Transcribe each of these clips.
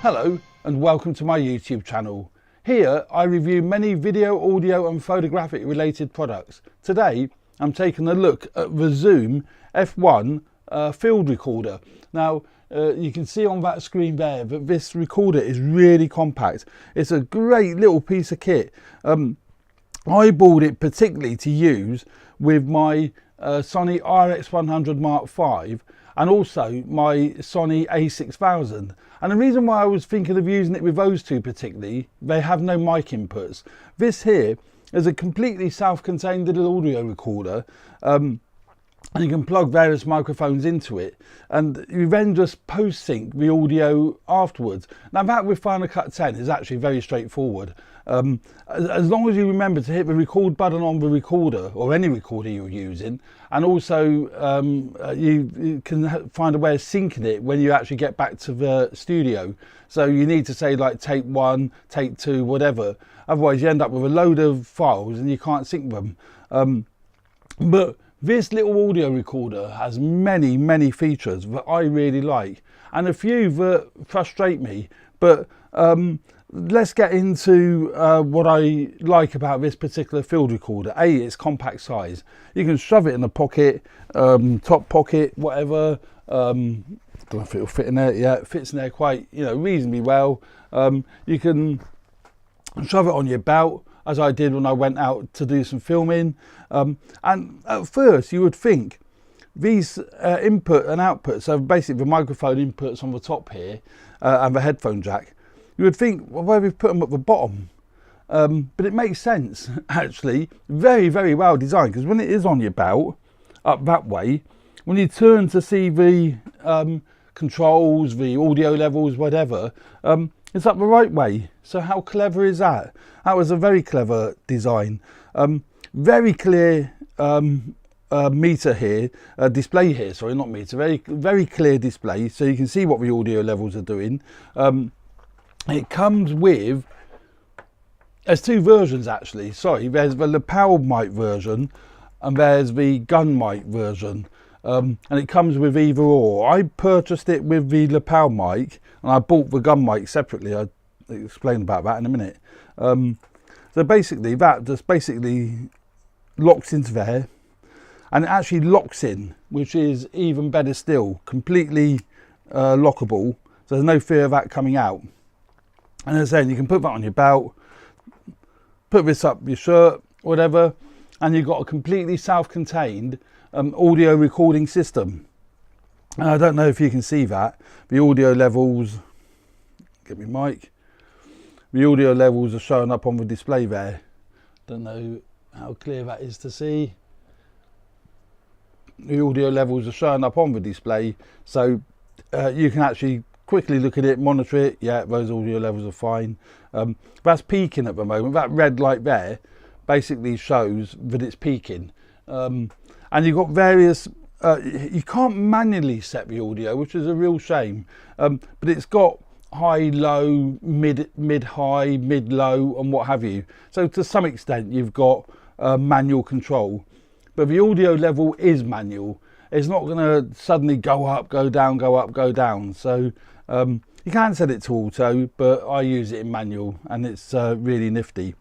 Hello and welcome to my YouTube channel. Here I review many video, audio and photographic related products. Today I'm taking a look at the Zoom F1 field recorder. Now you can see on that screen there that this recorder is really compact. It's a great little piece of kit. I bought it particularly to use with my Sony RX100 Mark V and also my Sony A6000. And the reason why I was thinking of using it with those two particularly, they have no mic inputs. This here is a completely self-contained little audio recorder, and you can plug various microphones into it, and you then just post-sync the audio afterwards. Now that with Final Cut 10 is actually very straightforward. As long as you remember to hit the record button on the recorder, or any recorder you're using, and also you can find a way of syncing it when you actually get back to the studio. So you need to say like take 1, take 2, whatever. Otherwise you end up with a load of files and you can't sync them. But this little audio recorder has many features that I really like, and a few that frustrate me. But let's get into what I like about this particular field recorder. It's compact size. You can shove it in a pocket, top pocket, whatever. Don't know if it'll fit in there. Yeah, it fits in there quite, reasonably well. You can shove it on your belt, as I did when I went out to do some filming. And at first you would think these input and output, so basically the microphone inputs on the top here and the headphone jack, you would think, well, why have we put them at the bottom? But it makes sense, actually. Very well designed, because when it is on your belt, up that way, when you turn to see the controls, the audio levels, whatever, it's up the right way. So how clever is that? That was a very clever design. Very clear meter here, display here, sorry, not meter, very clear display, so you can see what the audio levels are doing. It comes with, there's two versions actually, sorry, there's the lapel mic version and there's the gun mic version, and it comes with either or. I purchased it with the lapel mic and I bought the gun mic separately. I'll explain about that in a minute. So basically that just basically locks into there, and it actually locks in, which is even better still, completely lockable, so there's no fear of that coming out. And as I said, you can put that on your belt, put this up your shirt, whatever, and you've got a completely self-contained audio recording system. And I don't know if you can see that. The audio levels, get me mic, the audio levels are showing up on the display there. Don't know how clear that is to see. The audio levels are showing up on the display, so you can actually quickly look at it, monitor it. Yeah, those audio levels are fine. That's peaking at the moment. That red light there basically shows that it's peaking. And you've got various, you can't manually set the audio, which is a real shame, but it's got high, low, mid-high, mid-low and what have you. So to some extent you've got manual control, but the audio level is manual. It's not going to suddenly go up, go down, go up, go down. So you can set it to auto, but I use it in manual and it's really nifty.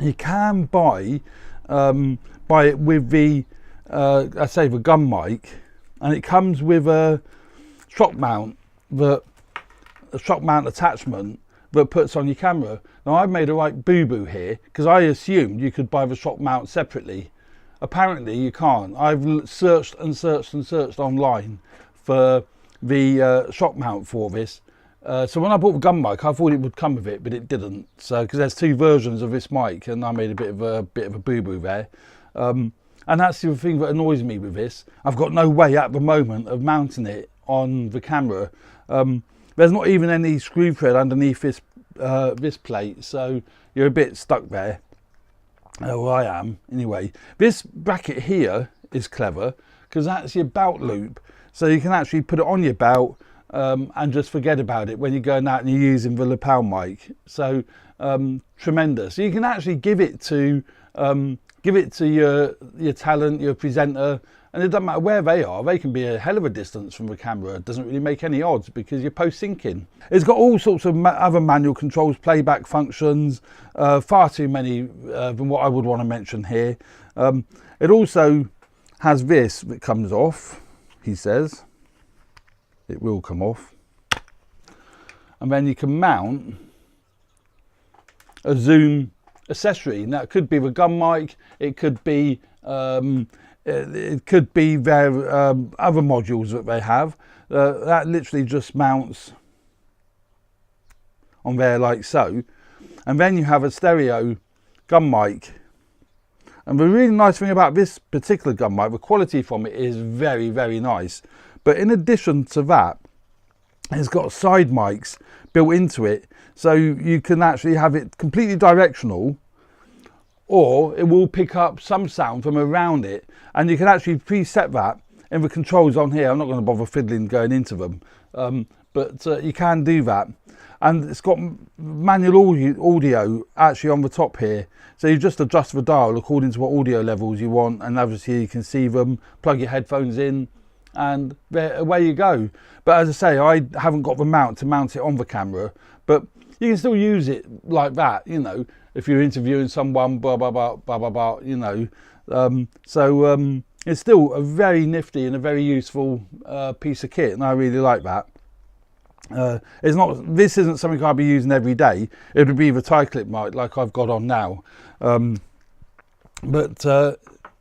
You can buy it with the I say the gun mic, and it comes with a shock mount attachment that puts on your camera. Now I've made a right boo-boo here, because I assumed you could buy the shock mount separately. Apparently you can't. I've searched online for the shock mount for this. So when I bought the gun mic, I thought it would come with it, but it didn't. So because there's two versions of this mic, and I made a bit of a boo-boo there. And that's the thing that annoys me with this. I've got no way at the moment of mounting it on the camera. There's not even any screw thread underneath this plate, so you're a bit stuck there. Well, I am anyway. This bracket here is clever because that's your belt loop, so you can actually put it on your belt and just forget about it when you're going out and you're using the lapel mic. So tremendous. You can actually give it to your talent, your presenter, And it doesn't matter where they are, they can be a hell of a distance from the camera. It doesn't really make any odds because you're post-syncing. It's got all sorts of other manual controls, playback functions, far too many than what I would want to mention here. It also has this that comes off, he says. It will come off. And then you can mount a zoom accessory. Now it could be the gun mic, it could be their other modules that they have. That literally just mounts on there like so. And then you have a stereo gun mic. And the really nice thing about this particular gun mic, the quality from it is very, very nice. But in addition to that, it's got side mics built into it. So you can actually have it completely directional, or it will pick up some sound from around it. And you can actually preset that in the controls on here. I'm not going to bother fiddling going into them, but you can do that. And it's got manual audio actually on the top here. So you just adjust the dial according to what audio levels you want, and obviously you can see them, plug your headphones in, and away you go. But as I say, I haven't got the mount to mount it on the camera, but you can still use it like that, you know, if you're interviewing someone, blah, blah, blah, blah, blah, blah, you know. It's still a very nifty and a very useful piece of kit, and I really like that. This isn't something I'll be using every day. It would be the tie clip mic like I've got on now. But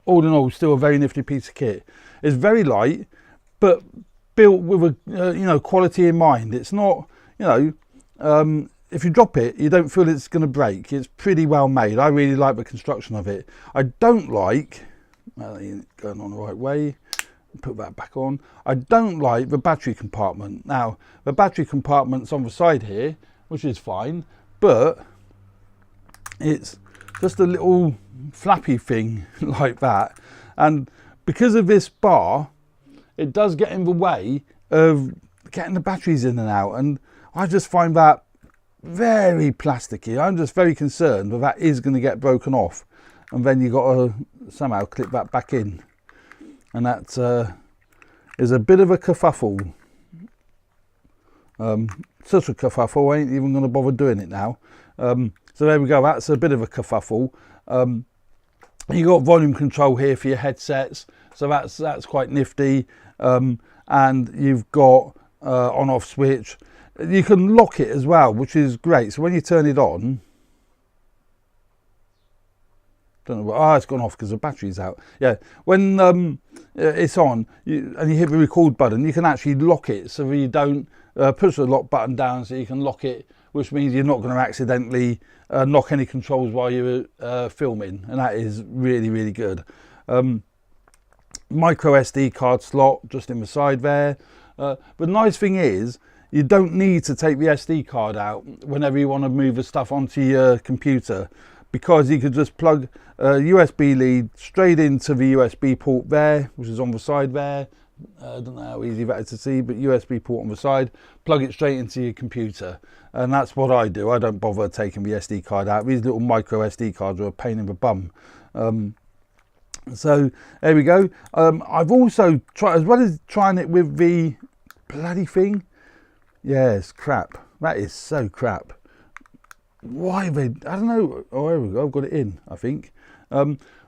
all in all, still a very nifty piece of kit. It's very light, but built with a quality in mind. It's not, if you drop it, you don't feel it's going to break. It's pretty well made. I really like the construction of it. I don't like, going on the right way, put that back on. I don't like the battery compartment. Now, the battery compartment's on the side here, which is fine, but it's just a little flappy thing like that. And because of this bar, it does get in the way of getting the batteries in and out. And I just find that very plasticky. I'm just very concerned that is going to get broken off. And then you've got to somehow clip that back in. And that is a bit of a kerfuffle. Such a kerfuffle, I ain't even going to bother doing it now. So there we go, that's a bit of a kerfuffle. You got volume control here for your headsets, so that's quite nifty. And you've got on-off switch. You can lock it as well, which is great. So when you turn it on, don't know what, it's gone off because the battery's out. Yeah, when it's on and you hit the record button, you can actually lock it so that you don't push the lock button down, so you can lock it, which means you're not going to accidentally knock any controls while you're filming, and that is really, really good. Micro SD card slot just in the side there. But the nice thing is, you don't need to take the SD card out whenever you want to move the stuff onto your computer, because you could just plug a USB lead straight into the USB port there, which is on the side there. I don't know how easy that is to see, but USB port on the side, plug it straight into your computer. And that's what I do. I don't bother taking the SD card out. These little micro SD cards are a pain in the bum. So there we go. I've also tried, as well as trying it with the bloody thing. Yes, crap. That is so crap. Why they, I don't know. Oh, there we go. I've got it in, I think.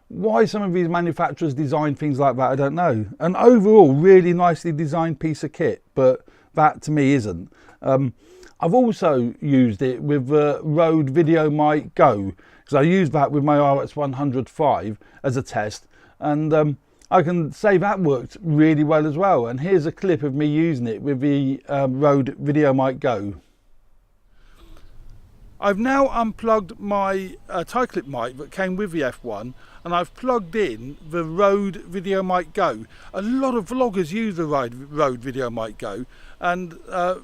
Why some of these manufacturers design things like that, I don't know. An overall really nicely designed piece of kit, but that to me isn't. I've also used it with Rode Video Mic Go, because I used that with my RX100V as a test, and I can say that worked really well as well. And here's a clip of me using it with the Rode Video Mic Go. I've now unplugged my tie clip mic that came with the F1, and I've plugged in the Rode Video Mic Go. A lot of vloggers use the Rode Video Mic Go, and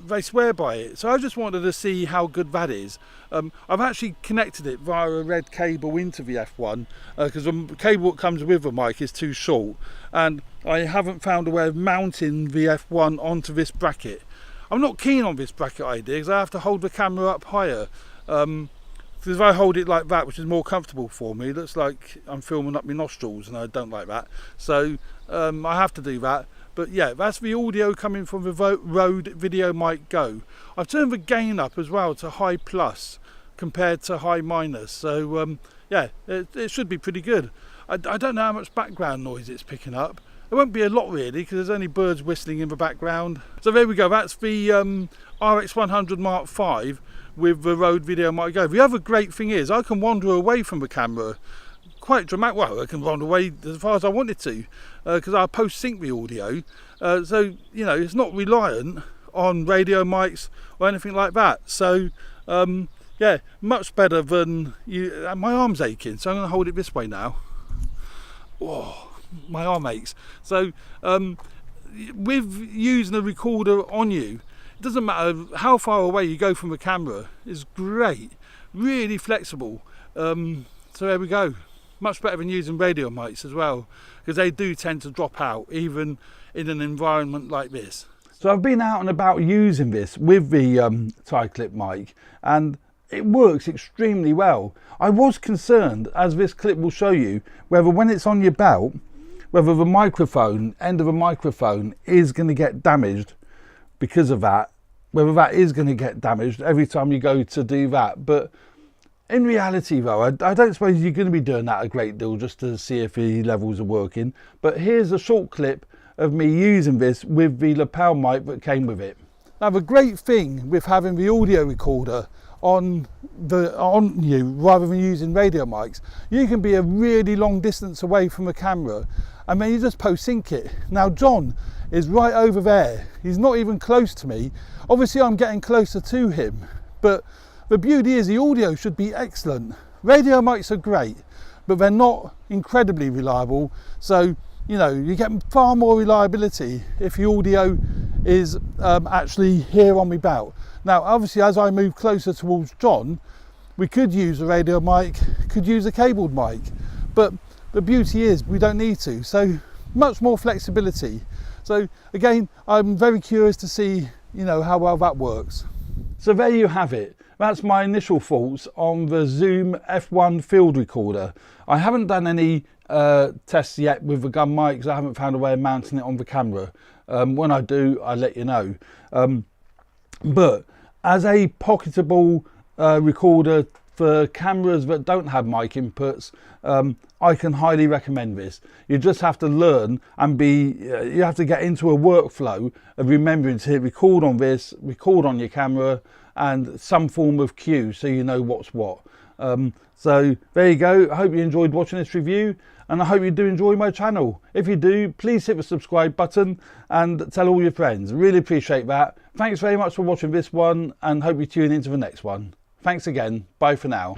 they swear by it. So I just wanted to see how good that is. I've actually connected it via a red cable into the F1, because the cable that comes with the mic is too short, and I haven't found a way of mounting the F1 onto this bracket. I'm not keen on this bracket idea, because I have to hold the camera up higher. Because if I hold it like that, which is more comfortable for me, it looks like I'm filming up my nostrils, and I don't like that. So I have to do that. But yeah, that's the audio coming from the Rode Video Mic Go. I've turned the gain up as well to high plus compared to high minus. So yeah, it should be pretty good. I don't know how much background noise it's picking up. There won't be a lot really, because there's only birds whistling in the background. So there we go, that's the RX100 Mark V with the Rode Video Mic Go. The other great thing is I can wander away from the camera quite dramatic. Well, I can wander away as far as I wanted to, because I post sync the audio, so you know, it's not reliant on radio mics or anything like that. So yeah, much better than you. My arm's aching, so I'm going to hold it this way now. Oh, my arm aches. So with using a recorder on you, it doesn't matter how far away you go from the camera, it's great, really flexible. So there we go. Much better than using radio mics as well, because they do tend to drop out even in an environment like this. So I've been out and about using this with the tie-clip mic, and it works extremely well. I was concerned, as this clip will show you, whether when it's on your belt, whether the microphone, end of a microphone, is going to get damaged because of that, whether that is going to get damaged every time you go to do that. But in reality though, I don't suppose you're going to be doing that a great deal just to see if the levels are working. But here's a short clip of me using this with the lapel mic that came with it. Now the great thing with having the audio recorder on you rather than using radio mics, you can be a really long distance away from the camera and then you just post sync it. Now John is right over there, he's not even close to me. Obviously I'm getting closer to him, but the beauty is the audio should be excellent. Radio mics are great, but they're not incredibly reliable. So, you know, you get far more reliability if the audio is actually here on my belt. Now, obviously, as I move closer towards John, we could use a radio mic, could use a cabled mic, but the beauty is we don't need to. So much more flexibility. So again, I'm very curious to see, you know, how well that works. So there you have it. That's my initial thoughts on the Zoom F1 field recorder. I haven't done any tests yet with the gun mics. I haven't found a way of mounting it on the camera. When I do, I'll let you know. But as a pocketable recorder for cameras that don't have mic inputs, I can highly recommend this. You just have to learn and you have to get into a workflow of remembering to hit record on this, record on your camera, and some form of cue so you know what's what. So there you go. I hope you enjoyed watching this review, and I hope you do enjoy my channel. If you do, please hit the subscribe button and tell all your friends. Really appreciate that. Thanks very much for watching this one, and hope you tune into the next one. Thanks again. Bye for now.